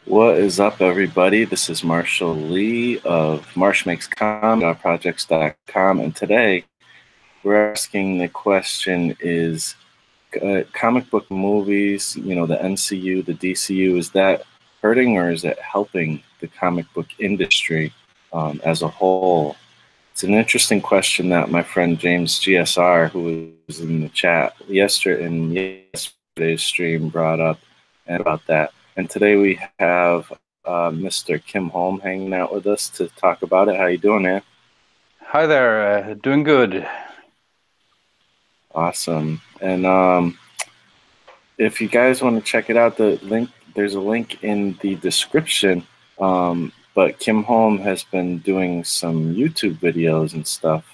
What is up, everybody? This is Marshall Lee of marshmakescom.projects.com, and today we're asking the question: Is comic book movies, the NCU, the DCU, is that hurting or is it helping the comic book industry as a whole? It's an interesting question that my friend James GSR, who was in the chat yesterday's stream, brought up and about that. And today we have Mr. Kim Holm hanging out with us to talk about it. How you doing, man? Hi there, doing good. Awesome. And if you guys want to check it out, there's a link in the description. But Kim Holm has been doing some YouTube videos and stuff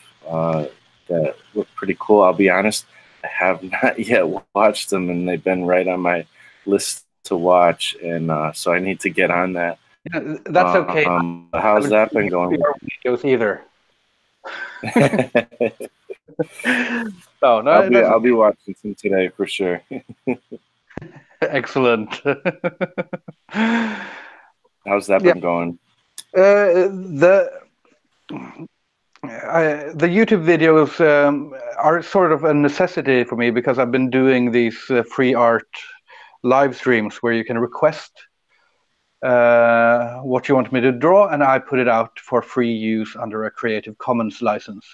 that look pretty cool. I'll be honest, I have not yet watched them, and they've been right on my list to watch, and so I need to get on that. Yeah, that's okay. How's that been going? Videos either. I'll be watching some today for sure. Excellent. How's that been going? The YouTube videos are sort of a necessity for me because I've been doing these free art live streams where you can request what you want me to draw, and I put it out for free use under a Creative Commons license.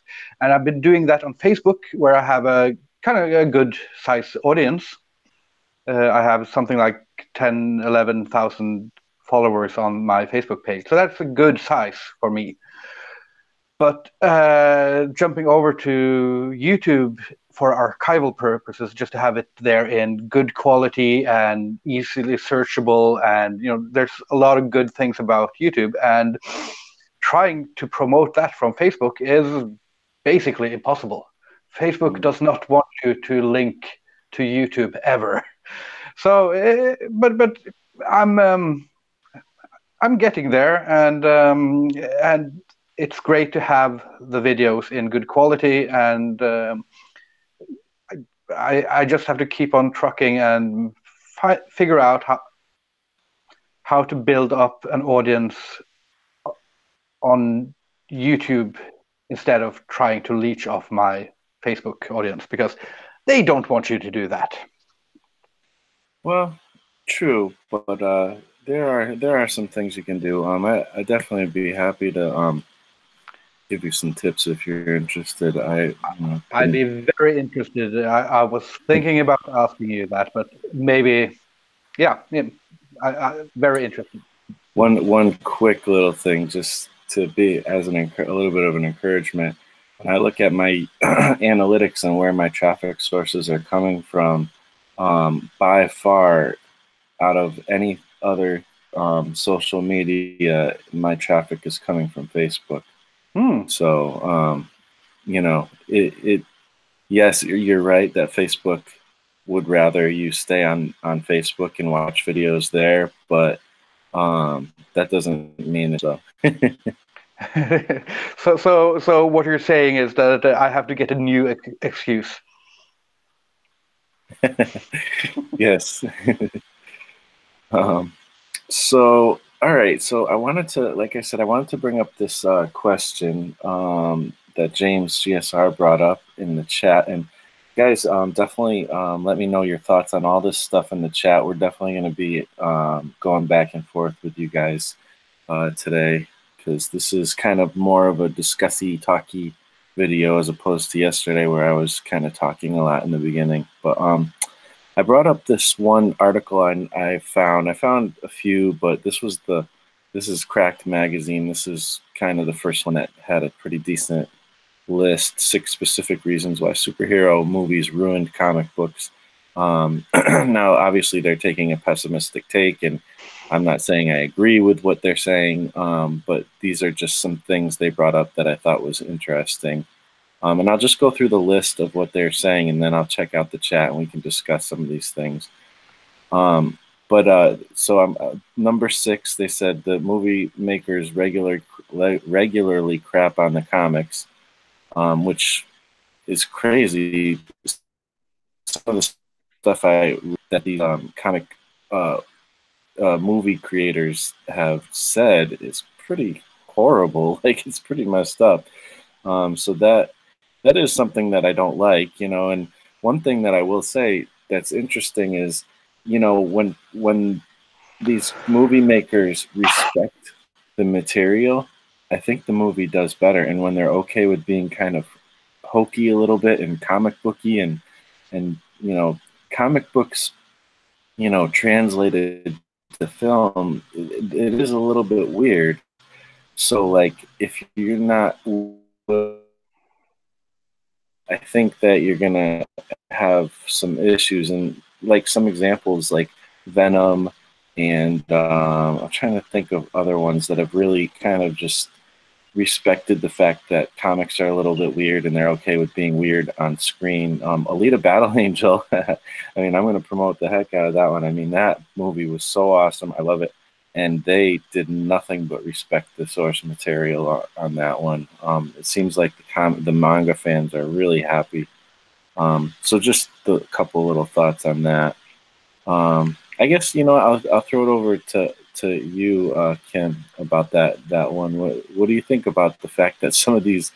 And I've been doing that on Facebook, where I have a kind of a good size audience. I have something like 10, 11,000 followers on my Facebook page, so that's a good size for me. But jumping over to YouTube for archival purposes, just to have it there in good quality and easily searchable, and there's a lot of good things about YouTube, and trying to promote that from Facebook is basically impossible. Facebook does not want you to link to YouTube ever. So, but I'm getting there, and it's great to have the videos in good quality, and I just have to keep on trucking and figure out how to build up an audience on YouTube instead of trying to leech off my Facebook audience, because they don't want you to do that. Well, true, but there are some things you can do. I definitely be happy to give you some tips if you're interested. I'd be very interested. I was thinking about asking you that, but maybe, yeah, I very interested. One quick little thing, just to be as a little bit of an encouragement. When I look at my analytics and where my traffic sources are coming from, by far, out of any other social media, my traffic is coming from Facebook. So, yes, you're right that Facebook would rather you stay on Facebook and watch videos there, but that doesn't mean so. So what you're saying is that I have to get a new excuse. Yes. So, all right. So I wanted to, like I said, I wanted to bring up this question that James GSR brought up in the chat. And guys, definitely let me know your thoughts on all this stuff in the chat. We're definitely going to be going back and forth with you guys today, because this is kind of more of a discussy, talky video as opposed to yesterday where I was kind of talking a lot in the beginning. But I brought up this one article I found. I found a few, but this is Cracked Magazine. This is kind of the first one that had a pretty decent list, 6 specific reasons why superhero movies ruined comic books. Now, obviously, they're taking a pessimistic take, and I'm not saying I agree with what they're saying, but these are just some things they brought up that I thought was interesting. And I'll just go through the list of what they're saying, and then I'll check out the chat, and we can discuss some of these things. Number 6, they said the movie makers regularly crap on the comics, which is crazy. Some of the stuff that these comic movie creators have said is pretty horrible. Like it's pretty messed up. So that is something that I don't like, you know. And one thing that I will say that's interesting is, you know, when these movie makers respect the material, I think the movie does better. And when they're okay with being kind of hokey a little bit and comic booky and you know, comic books, you know, translated to film, it is a little bit weird. So like if you're not, I think that you're gonna have some issues, and like some examples like Venom, and I'm trying to think of other ones that have really kind of just respected the fact that comics are a little bit weird and they're okay with being weird on screen. Alita Battle Angel, I mean, I'm going to promote the heck out of that one. I mean, that movie was so awesome. I love it. And they did nothing but respect the source material on that one. It seems like the manga fans are really happy. So just a couple little thoughts on that. I guess you know I'll throw it over to you, Kim, about that one. What do you think about the fact that some of these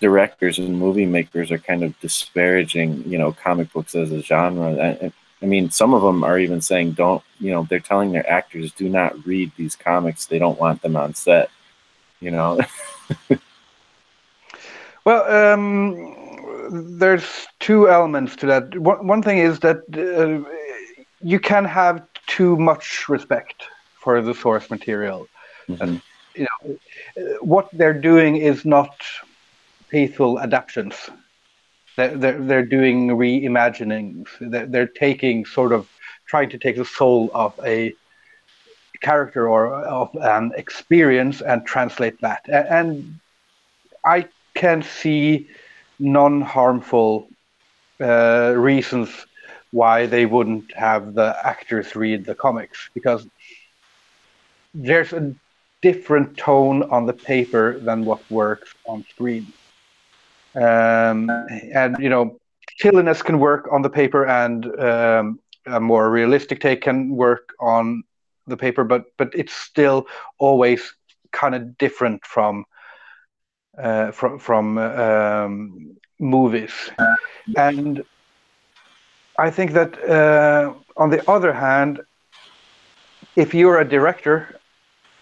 directors and movie makers are kind of disparaging, you know, comic books as a genre? I mean, some of them are even saying don't, you know, they're telling their actors do not read these comics. They don't want them on set. You know. Well, there's two elements to that. One thing is that you can have too much respect for the source material. Hmm. You know, what they're doing is not faithful adaptations. They're doing reimaginings. They're taking sort of trying to take the soul of a character or of an experience and translate that. And I can see non-harmful reasons why they wouldn't have the actors read the comics, because there's a different tone on the paper than what works on screen. And you know, silliness can work on the paper, and a more realistic take can work on the paper, but it's still always kind of different from movies. And I think that on the other hand, if you're a director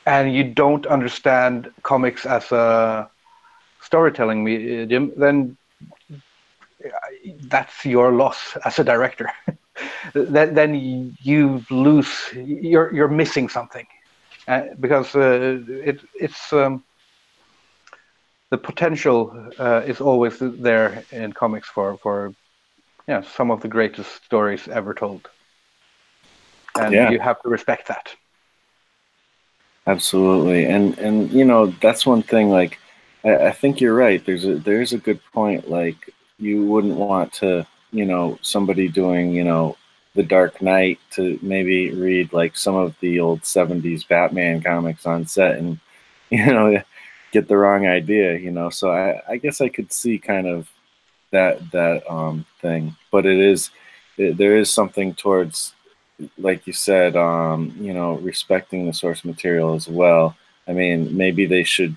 and you don't understand comics as a storytelling medium, then that's your loss as a director. Then you lose. You're missing something because it's the potential is always there in comics for some of the greatest stories ever told, and Yeah. you have to respect that. Absolutely, and you know that's one thing. Like, I think you're right. There's a good point. Like, you wouldn't want to, you know, somebody doing, you know, the Dark Knight to maybe read like some of the old '70s Batman comics on set, and you know, get the wrong idea. You know, so I guess I could see kind of that thing, but there is something towards, like you said, you know, respecting the source material as well. I mean, maybe they should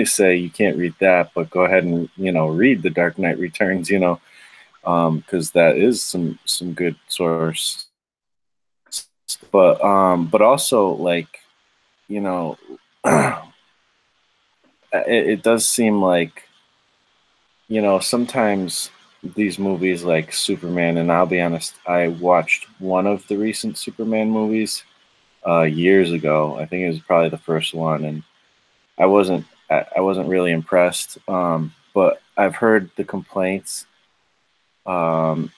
say you can't read that, but go ahead and, you know, read The Dark Knight Returns, you know, because that is some good source. But also like, you know, it does seem like, you know, sometimes these movies like Superman, and I'll be honest, I watched one of the recent Superman movies years ago. I think it was probably the first one, and I wasn't really impressed. But I've heard the complaints, um,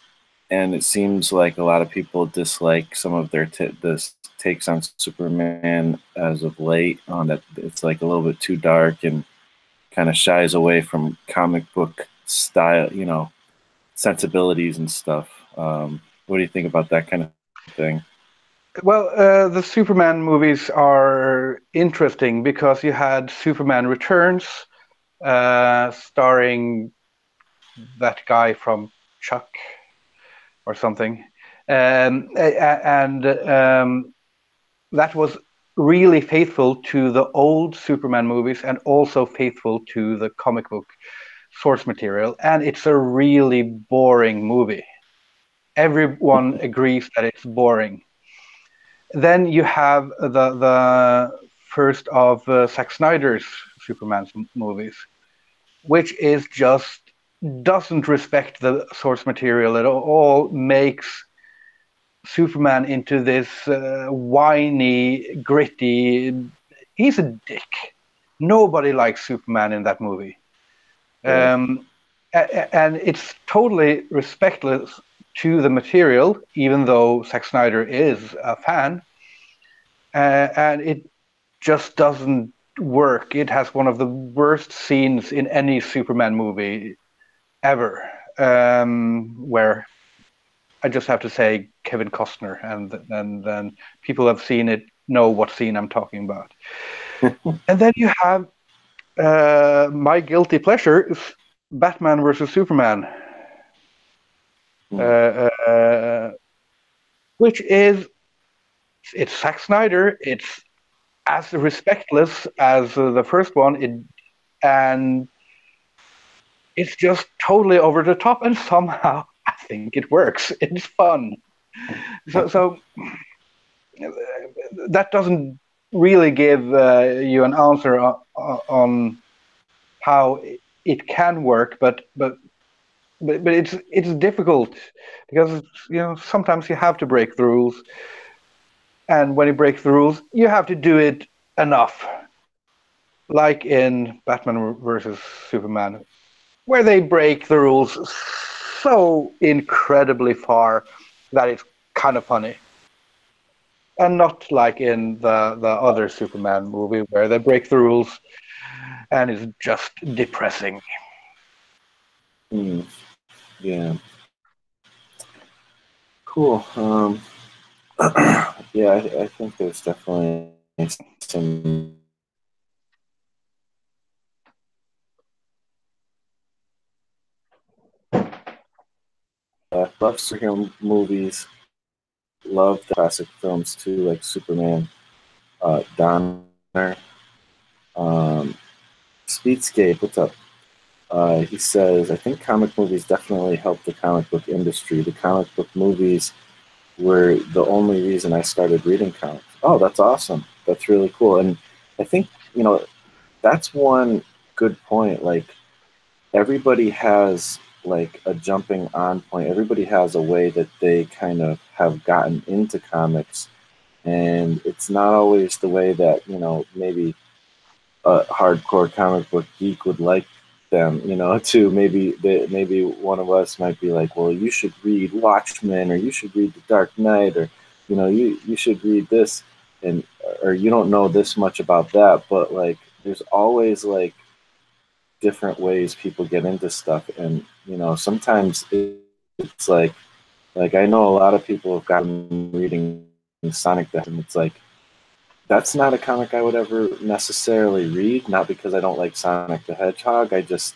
and it seems like a lot of people dislike some of their takes on Superman as of late. On that, it's like a little bit too dark and kind of shies away from comic book style, you know, sensibilities and stuff. What do you think about that kind of thing? Well, the Superman movies are interesting because you had Superman Returns, starring that guy from Chuck or something, and that was really faithful to the old Superman movies and also faithful to the comic book source material. And it's a really boring movie. Everyone agrees that it's boring. Then you have the first of Zack Snyder's Superman movies, which is just doesn't respect the source material at all, makes Superman into this whiny, gritty. He's a dick. Nobody likes Superman in that movie. Yeah. And it's totally respectless to the material, even though Zack Snyder is a fan. And it just doesn't work. It has one of the worst scenes in any Superman movie ever, where I just have to say Kevin Costner, and then people have seen it know what scene I'm talking about. And then you have my guilty pleasure is Batman versus Superman, uh, which is it's Zack Snyder. It's as respectless as the first one, and it's just totally over the top, and somehow I think it works. It's fun. So that doesn't really give you an answer on how it can work, but it's difficult because sometimes you have to break the rules, and when you break the rules, you have to do it enough, like in Batman versus Superman, where they break the rules so incredibly far that it's kind of funny. And not like in the other Superman movie where they break the rules and it's just depressing. Yeah. Cool. Yeah, I think there's definitely some love superhero movies, love the classic films too, like Superman, Donner, um, Speedscape. What's up? He says, I think comic movies definitely helped the comic book industry. The comic book movies were the only reason I started reading comics. Oh, that's awesome. That's really cool. And I think, that's one good point. Like, everybody has like a jumping on point. Everybody has a way that they kind of have gotten into comics. And it's not always the way that, maybe a hardcore comic book geek would like them, to maybe one of us might be like, well, you should read Watchmen, or you should read The Dark Knight, or you should read this, and or you don't know this much about that, but like there's always like different ways people get into stuff, and sometimes it's like I know a lot of people have gotten reading Sonic the Hedgehog, and it's like that's not a comic I would ever necessarily read, not because I don't like Sonic the Hedgehog. I just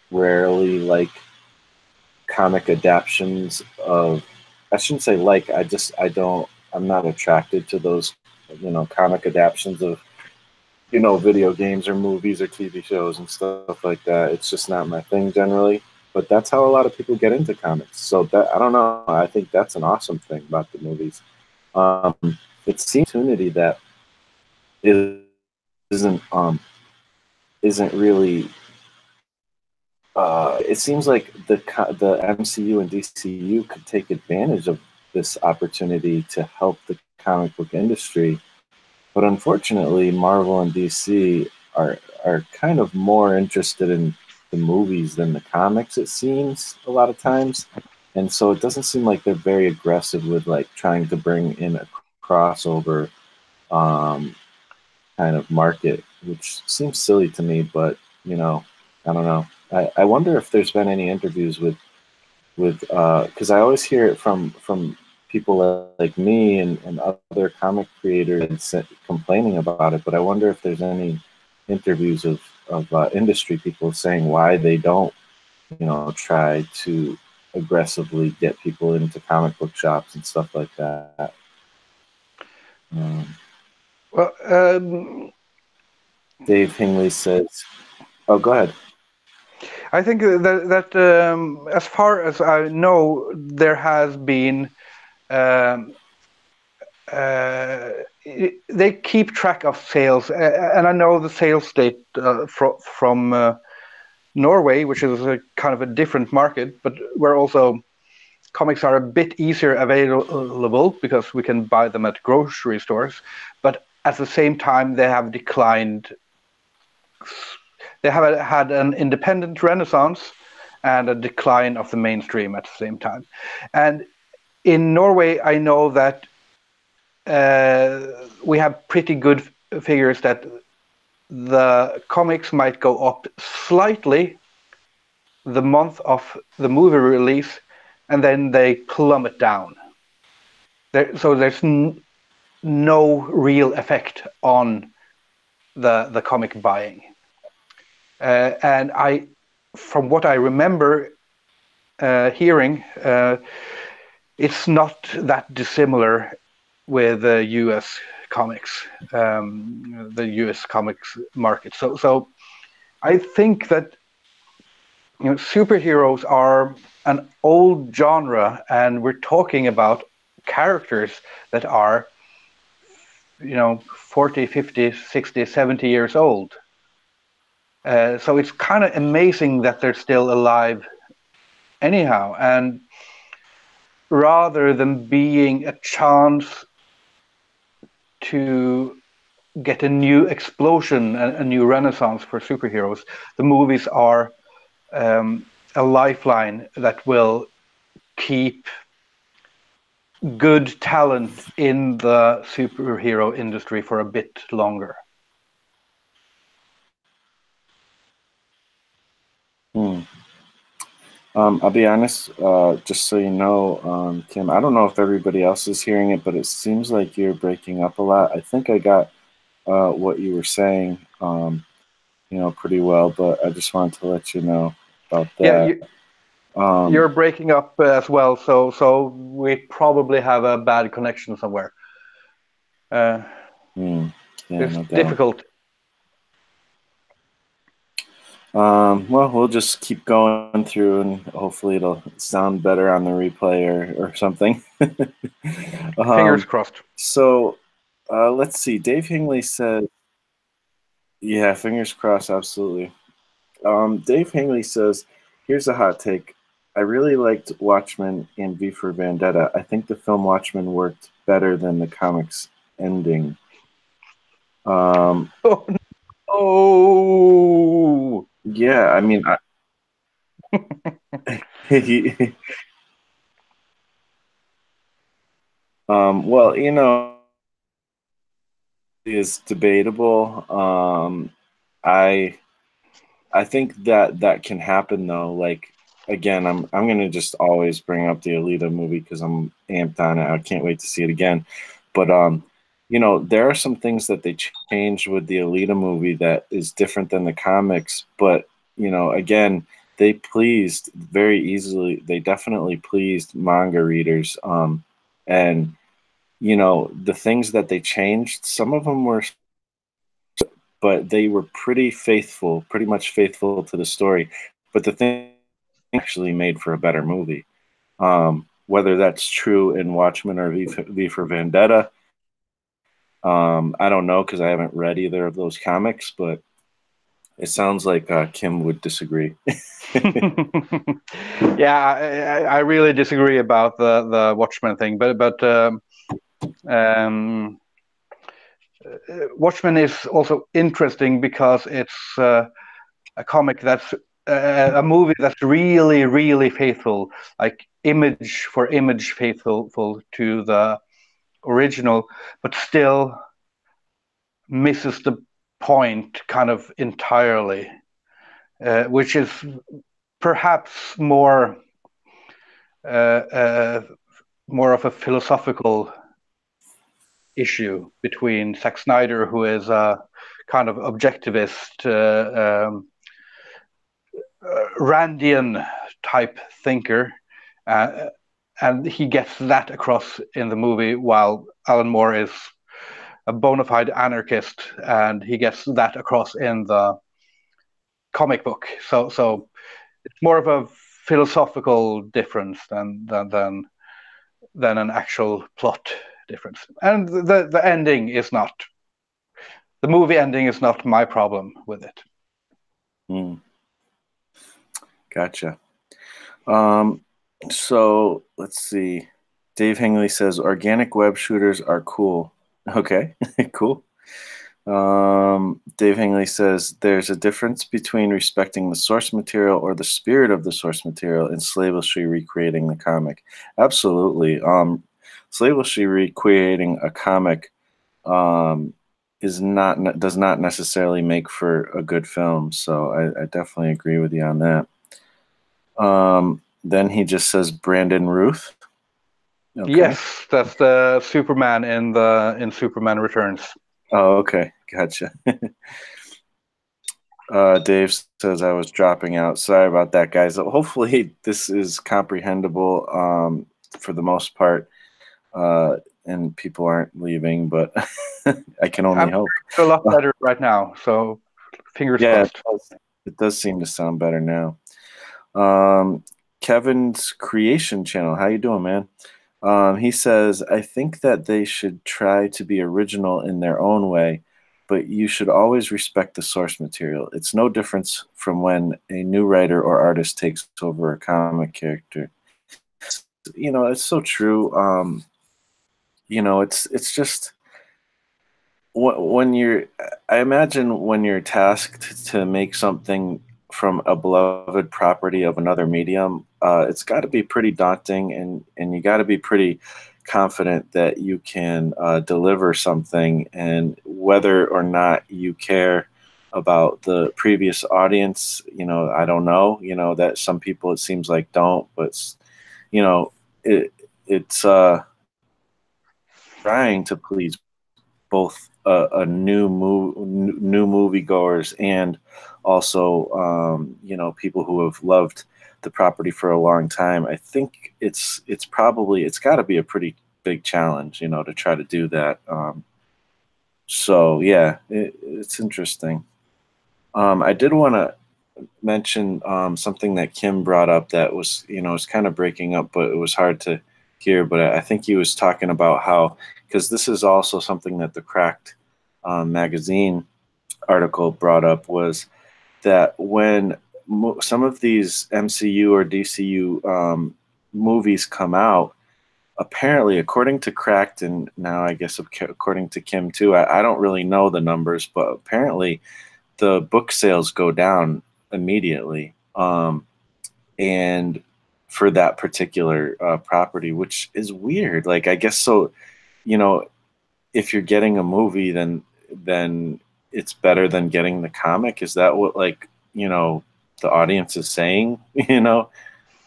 rarely like comic adaptations of, I shouldn't say like, I'm not attracted to those, comic adaptations of, video games or movies or TV shows and stuff like that. It's just not my thing generally. But that's how a lot of people get into comics. So that, I don't know. I think that's an awesome thing about the movies. It's the opportunity that isn't isn't really. It seems like the MCU and DCU could take advantage of this opportunity to help the comic book industry, but unfortunately, Marvel and DC are kind of more interested in the movies than the comics. It seems a lot of times, and so it doesn't seem like they're very aggressive with like trying to bring in a crossover kind of market, which seems silly to me. But I don't know. I wonder if there's been any interviews with because I always hear it from people like me and other comic creators complaining about it. But I wonder if there's any interviews of industry people saying why they don't try to aggressively get people into comic book shops and stuff like that. Um, Well, Dave Hingley says, "Oh, go ahead." I think that as far as I know, there has been um, uh, they keep track of sales, and I know the sales state from Norway, which is a kind of a different market, but where also comics are a bit easier available because we can buy them at grocery stores. But at the same time, they have declined. They have had an independent renaissance and a decline of the mainstream at the same time. And in Norway, I know that we have pretty good figures that the comics might go up slightly the month of the movie release, and then they plummet down. So there's no real effect on the comic buying. And from what I remember hearing, it's not that dissimilar with the U.S. comics, the U.S. comics market. So I think that superheroes are an old genre, and we're talking about characters that are 40, 50, 60, 70 years old. So it's kind of amazing that they're still alive anyhow. And rather than being a chance to get a new explosion, a new renaissance for superheroes, the movies are a lifeline that will keep good talent in the superhero industry for a bit longer. Hmm. I'll be honest, just so you know, Kim, I don't know if everybody else is hearing it, but it seems like you're breaking up a lot. I think I got what you were saying, pretty well, but I just wanted to let you know about Yeah, that. you're breaking up as well, so we probably have a bad connection somewhere. Uh, hmm, yeah, it's no doubt. difficult. Well, we'll just keep going through and hopefully it'll sound better on the replay or something. Fingers um, crossed. so let's see. Dave Hingley said, yeah, fingers crossed, absolutely. Dave Hingley says, here's a hot take. I really liked Watchmen and V for Vendetta. I think the film Watchmen worked better than the comics ending. Um, Oh no! yeah, I mean, well, is debatable. I I think that can happen though. Like again, I'm gonna just always bring up the Alita movie because I'm amped on it. I can't wait to see it again. But there are some things that they changed with the Alita movie that is different than the comics. But again, they pleased very easily. They definitely pleased manga readers. And the things that they changed, some of them were, but they were pretty much faithful to the story. But the thing actually made for a better movie. Whether that's true in Watchmen or V for Vendetta, I don't know because I haven't read either of those comics, but it sounds like Kim would disagree. Yeah, I really disagree about the Watchmen thing, but um, Watchmen is also interesting because it's a comic that's a movie that's really, really faithful, like image for image faithful to the original, but still misses the point kind of entirely, which is perhaps uh, uh, more of a philosophical issue between Zack Snyder, who is a kind of objectivist, Randian type thinker, uh, and he gets that across in the movie, while Alan Moore is a bona fide anarchist, and he gets that across in the comic book. So it's more of a philosophical difference than an actual plot difference. And the ending is not, the movie ending is not my problem with it. Gotcha. So let's see. Dave Hingley says organic web shooters are cool. Okay, cool. Dave Hingley says there's a difference between respecting the source material or the spirit of the source material and slavishly recreating the comic. Absolutely. Slavishly recreating a comic does not necessarily make for a good film. So I definitely agree with you on that. Then he just says Brandon Ruth. Okay. Yes, that's the Superman in Superman Returns. Oh, okay, gotcha. Dave says I was dropping out. Sorry about that, guys. Hopefully this is comprehensible for the most part, and people aren't leaving, but I can only hope. A lot better right now, so fingers crossed. It does seem to sound better now. Kevin's Creation Channel. How you doing, man? He says, I think that they should try to be original in their own way, but you should always respect the source material. It's no difference from when a new writer or artist takes over a comic character. You know, it's so true. You know, it's just when I imagine when you're tasked to make something from a beloved property of another medium, it's got to be pretty daunting, and you got to be pretty confident that you can deliver something, and whether or not you care about the previous audience, you know, I don't know, you know, that some people it seems like don't, but you know, it's trying to please both new moviegoers and also you know, people who have loved the property for a long time. I think it's got to be a pretty big challenge, you know, to try to do that. So yeah, it's interesting. I did want to mention something that Kim brought up that was, you know, it's kind of breaking up, but it was hard to hear. But I think he was talking about how, because this is also something that the Cracked magazine article brought up, was that when some of these MCU or DCU movies come out, apparently, according to Cracked, and now I guess according to Kim too, I don't really know the numbers, but apparently the book sales go down immediately. And for that particular property, which is weird. Like, I guess so, you know, if you're getting a movie, then it's better than getting the comic. Is that what, like, you know, the audience is saying? You know,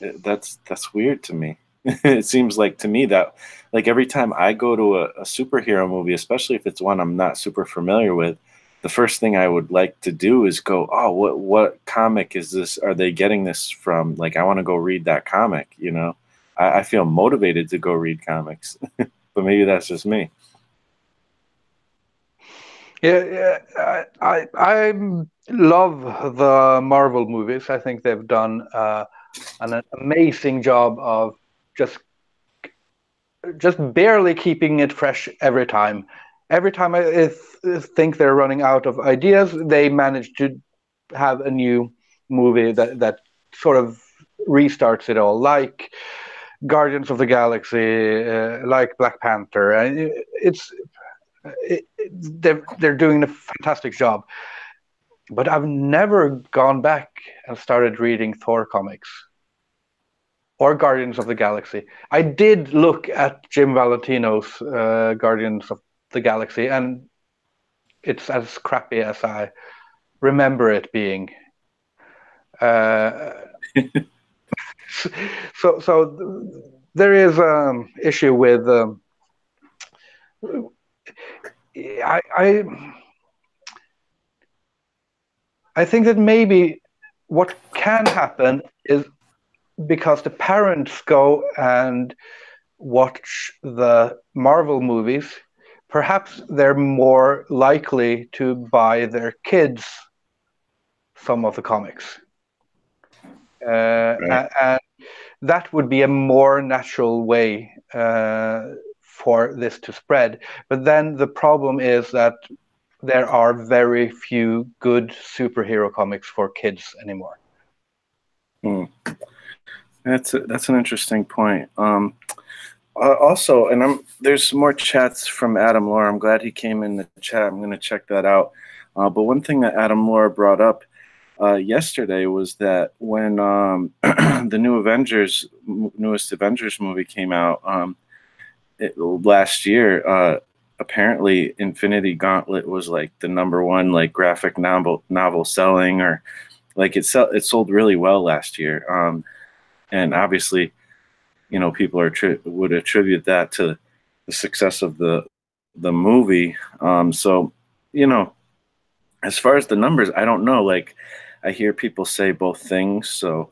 that's weird to me. It seems like to me that, like, every time I go to a superhero movie, especially if it's one I'm not super familiar with, the first thing I would like to do is go, oh, what comic is this? Are they getting this from? Like, I want to go read that comic, you know? I feel motivated to go read comics, but maybe that's just me. Yeah, I love the Marvel movies. I think they've done an amazing job of just barely keeping it fresh every time. Every time I think they're running out of ideas, they manage to have a new movie that sort of restarts it all, like Guardians of the Galaxy, like Black Panther. And they're doing a fantastic job. But I've never gone back and started reading Thor comics or Guardians of the Galaxy. I did look at Jim Valentino's Guardians of the Galaxy, and it's as crappy as I remember it being. So there is an issue with. I think that maybe what can happen is, because the parents go and watch the Marvel movies, perhaps they're more likely to buy their kids some of the comics. Right. And that would be a more natural way for this to spread. But then the problem is that there are very few good superhero comics for kids anymore. Hmm. That's an interesting point. Also, and there's more chats from Adam Laura. I'm glad he came in the chat. I'm going to check that out. But one thing that Adam Laura brought up yesterday was that when the newest Avengers movie came out last year, apparently Infinity Gauntlet was like the #1 like graphic novel selling, or like it sold really well last year. And obviously, people would attribute that to the success of the movie. So, as far as the numbers, I don't know. Like, I hear people say both things, so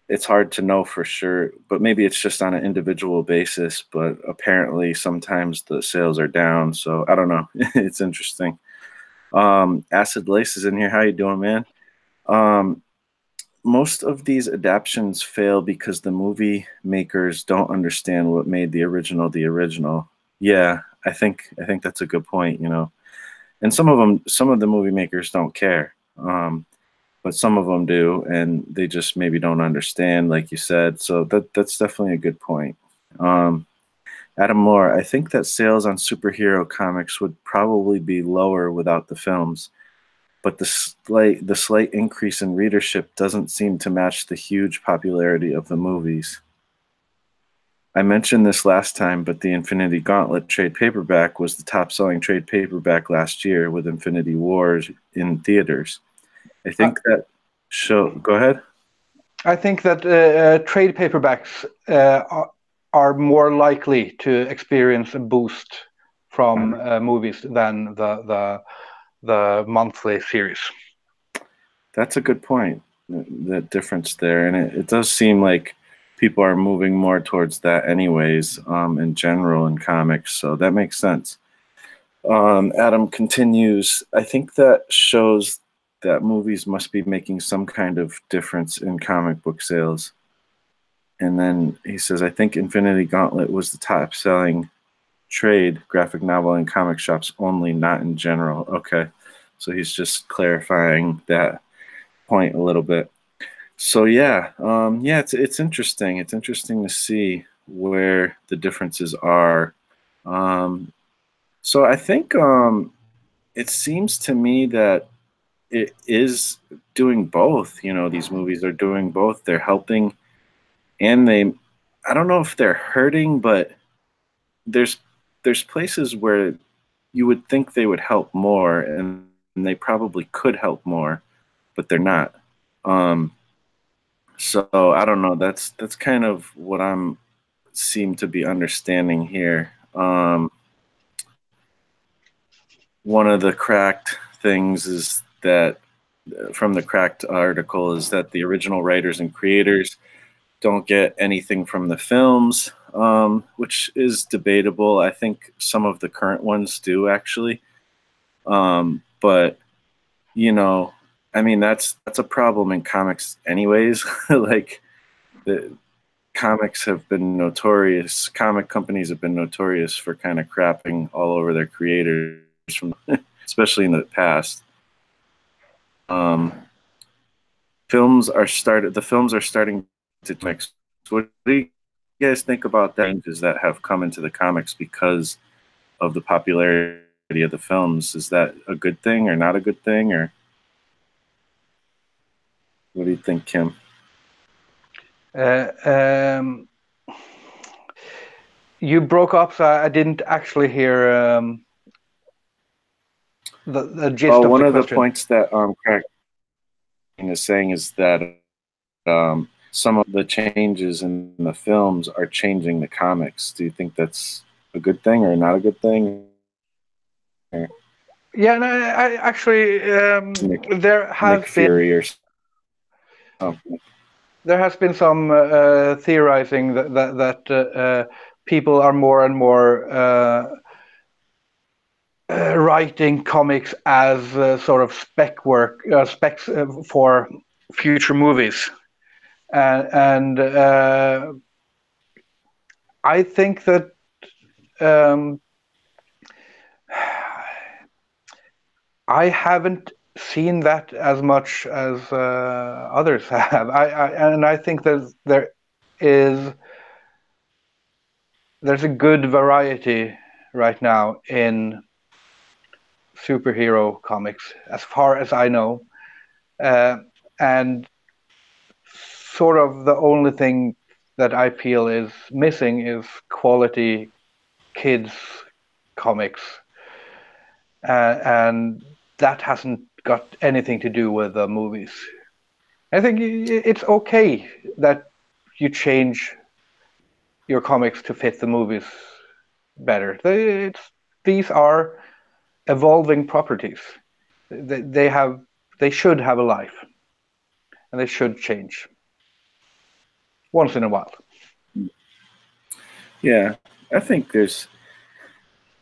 it's hard to know for sure. But maybe it's just on an individual basis. But apparently, sometimes the sales are down. So I don't know. It's interesting. Acid Lace is in here. How you doing, man? Um, Most of these adaptations fail because the movie makers don't understand what made the original the original. Yeah, I think that's a good point, And some of the movie makers don't care, but some of them do, and they just maybe don't understand, like you said. So that's definitely a good point. Um, Adam Moore, I think that sales on superhero comics would probably be lower without the films, but the slight increase in readership doesn't seem to match the huge popularity of the movies. I mentioned this last time, but the Infinity Gauntlet trade paperback was the top-selling trade paperback last year with Infinity Wars in theaters. I think that show. Go ahead. I think that trade paperbacks are more likely to experience a boost from movies than the monthly series. That's a good point. The difference there, and it does seem like people are moving more towards that, anyways. In general, in comics, so that makes sense. Adam continues. I think that shows that movies must be making some kind of difference in comic book sales. And then he says, I think Infinity Gauntlet was the top selling trade graphic novel in comic shops only, not in general. Okay. So he's just clarifying that point a little bit. So yeah, it's interesting. It's interesting to see where the differences are. So I think it seems to me that it is doing both. These movies are doing both. They're helping, and I don't know if they're hurting, but there's places where you would think they would help more, and they probably could help more, but they're not. So I don't know. That's kind of what I'm seem to be understanding here. One of the cracked things is that from the cracked article is that the original writers and creators don't get anything from the films, which is debatable. I think some of the current ones do, actually. But I mean, that's a problem in comics anyways. Like, the comics have been notorious. Comic companies have been notorious for kind of crapping all over their creators, from especially in the past. The films are starting to mix. What do you guys think about that? Changes that have come into the comics because of the popularity of the films. Is that a good thing or not a good thing, or what do you think, Kim? You broke up, so I didn't actually hear the gist of One the of the question. points that Craig is saying is that some of the changes in the films are changing the comics. Do you think that's a good thing or not a good thing? Yeah, no, I actually there has Nick been Fury or something. there has been some theorizing that people are more and more writing comics as sort of specs for future movies, and I think that um, I haven't seen that as much as others have. And I think is there's a good variety right now in superhero comics, as far as I know. Uh, and sort of the only thing that I feel is missing is quality kids comics, and that hasn't got anything to do with the movies. I think it's okay that you change your comics to fit the movies better. These are evolving properties. They have they should have a life, and they should change once in a while. Yeah, I think there's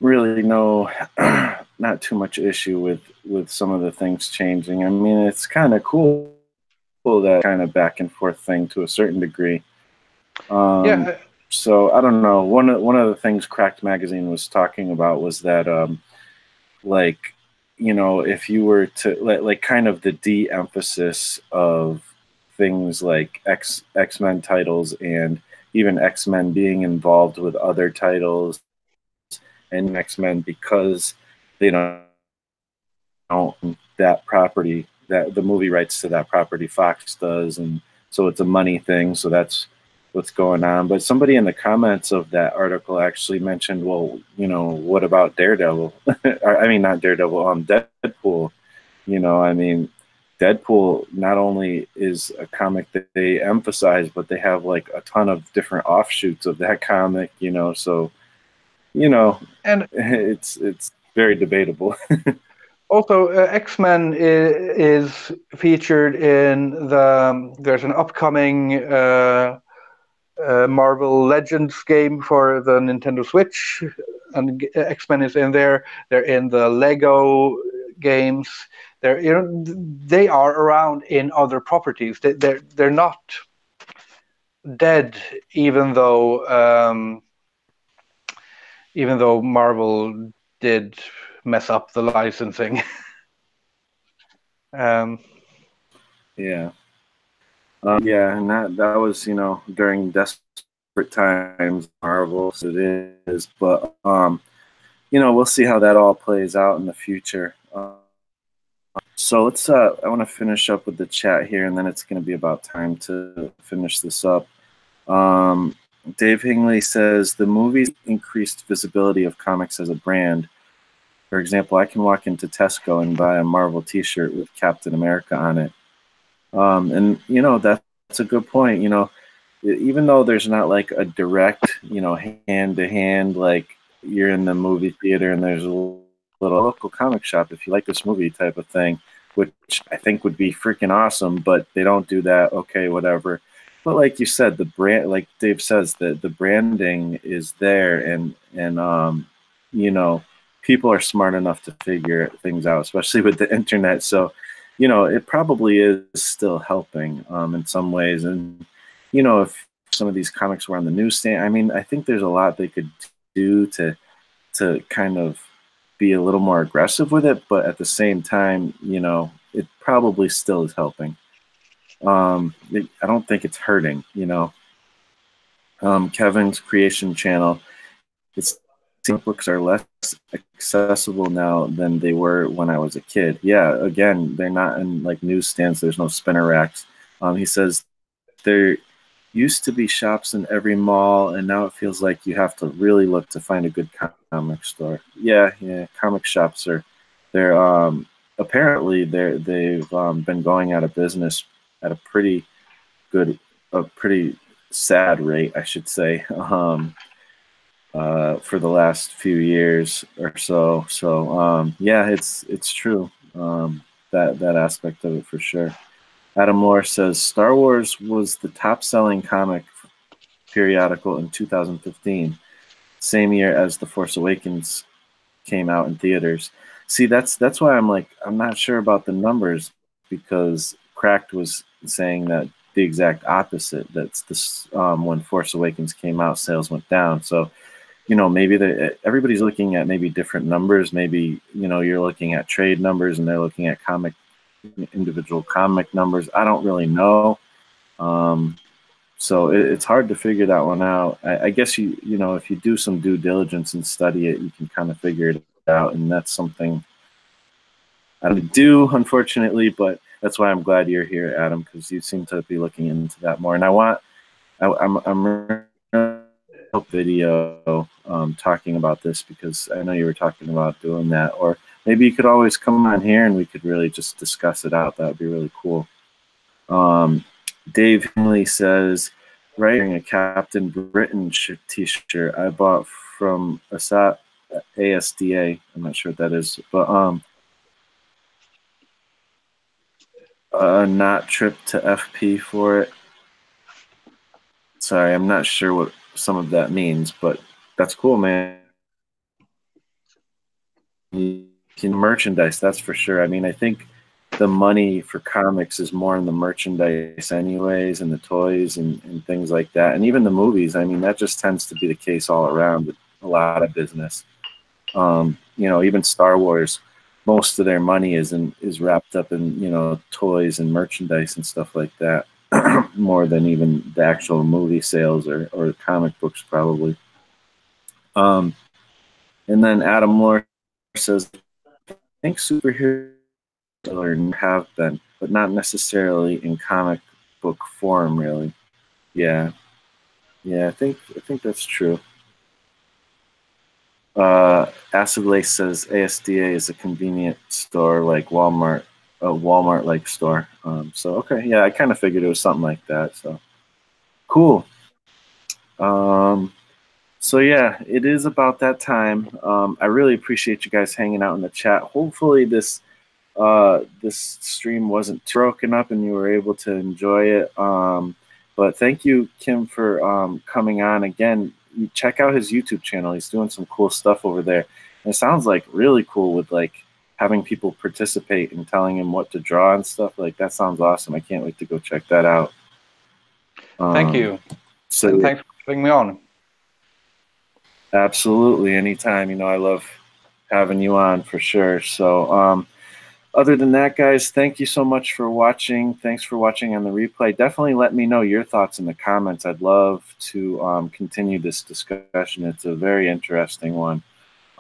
really no not too much issue with some of the things changing. I mean, it's kind of cool that kind of back and forth thing to a certain degree. Yeah, So I don't know. One of the things Cracked Magazine was talking about was that like if you were to like kind of the de-emphasis of things like X-Men titles and even X-Men being involved with other titles and X-Men because they don't own that property, that the movie rights to that property Fox does, and so it's a money thing. So that's what's going on. But somebody in the comments of that article actually mentioned, well, what about Daredevil? I mean, not Daredevil, Deadpool. I mean, Deadpool not only is a comic that they emphasize, but they have like a ton of different offshoots of that comic. So and it's very debatable. also X-Men is featured in there's an upcoming Marvel Legends game for the Nintendo Switch, and X-Men is in there. They're in the Lego games. They are around in other properties. They're not dead, even though Marvel did mess up the licensing. um, Yeah. Yeah, and that was during desperate times, Marvel it is, but we'll see how that all plays out in the future. So let's I want to finish up with the chat here, and then it's going to be about time to finish this up. Dave Hingley says the movies increased visibility of comics as a brand. For example, I can walk into Tesco and buy a Marvel T-shirt with Captain America on it. And that's a good point. Even though there's not like a direct, hand to hand, like you're in the movie theater and there's a little local comic shop if you like this movie type of thing, which I think would be freaking awesome, but they don't do that. Okay, whatever. But like you said, the brand, like Dave says, the branding is there, and people are smart enough to figure things out, especially with the internet. So it probably is still helping in some ways. And, if some of these comics were on the newsstand, I mean, I think there's a lot they could do to kind of be a little more aggressive with it. But at the same time, it probably still is helping. I don't think it's hurting, Kevin's creation channel. It's books are less accessible now than they were when I was a kid. Yeah, again, they're not in like newsstands. There's no spinner racks. He says there used to be shops in every mall, and now it feels like you have to really look to find a good comic store. Yeah, comic shops they're apparently they've been going out of business at a pretty sad rate, I should say. For the last few years or so. So yeah, it's true. That aspect of it for sure. Adam Moore says Star Wars was the top-selling comic periodical in 2015, same year as The Force Awakens came out in theaters. See, that's why I'm like, I'm not sure about the numbers, because Cracked was saying that the exact opposite. That's this when Force Awakens came out, sales went down. So, you know, maybe everybody's looking at maybe different numbers. Maybe, you know, you're looking at trade numbers and they're looking at individual comic numbers. I don't really know. So it's hard to figure that one out. I guess you know, if you do some due diligence and study it, you can kind of figure it out, and that's something I don't do, unfortunately. But that's why I'm glad you're here, Adam, because you seem to be looking into that more. And I'm a video talking about this, because I know you were talking about doing that, or maybe you could always come on here and we could really just discuss it out. That would be really cool. Dave Hinley says, wearing a Captain Britain t-shirt I bought from ASDA. I'm not sure what that is, but not trip to FP for it. Sorry, I'm not sure what some of that means, but that's cool, man. You can merchandise, that's for sure. I mean, I think the money for comics is more in the merchandise anyways, and the toys and things like that, and even the movies. I mean, that just tends to be the case all around with a lot of business. You know, even Star Wars, most of their money is wrapped up in, you know, toys and merchandise and stuff like that, more than even the actual movie sales or comic books probably. And then Adam Moore says, I think superheroes have been, but not necessarily in comic book form, really. Yeah, I think that's true. Acid Lace says ASDA is a convenient store like Walmart, a Walmart-like store. So okay, yeah, I kind of figured it was something like that. So cool. So yeah, it is about that time. I really appreciate you guys hanging out in the chat. Hopefully this stream wasn't broken up and you were able to enjoy it. But thank you, Kim, for coming on again. Check out his YouTube channel. He's doing some cool stuff over there. And it sounds like really cool, with like having people participate and telling him what to draw and stuff. Like, that sounds awesome. I can't wait to go check that out. Thank you. So and thanks for having me on. Absolutely, anytime. You know, I love having you on for sure. So other than that, guys, thank you so much for watching. Thanks for watching on the replay. Definitely let me know your thoughts in the comments. I'd love to continue this discussion. It's a very interesting one.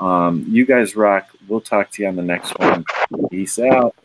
You guys rock. We'll talk to you on the next one. Peace out.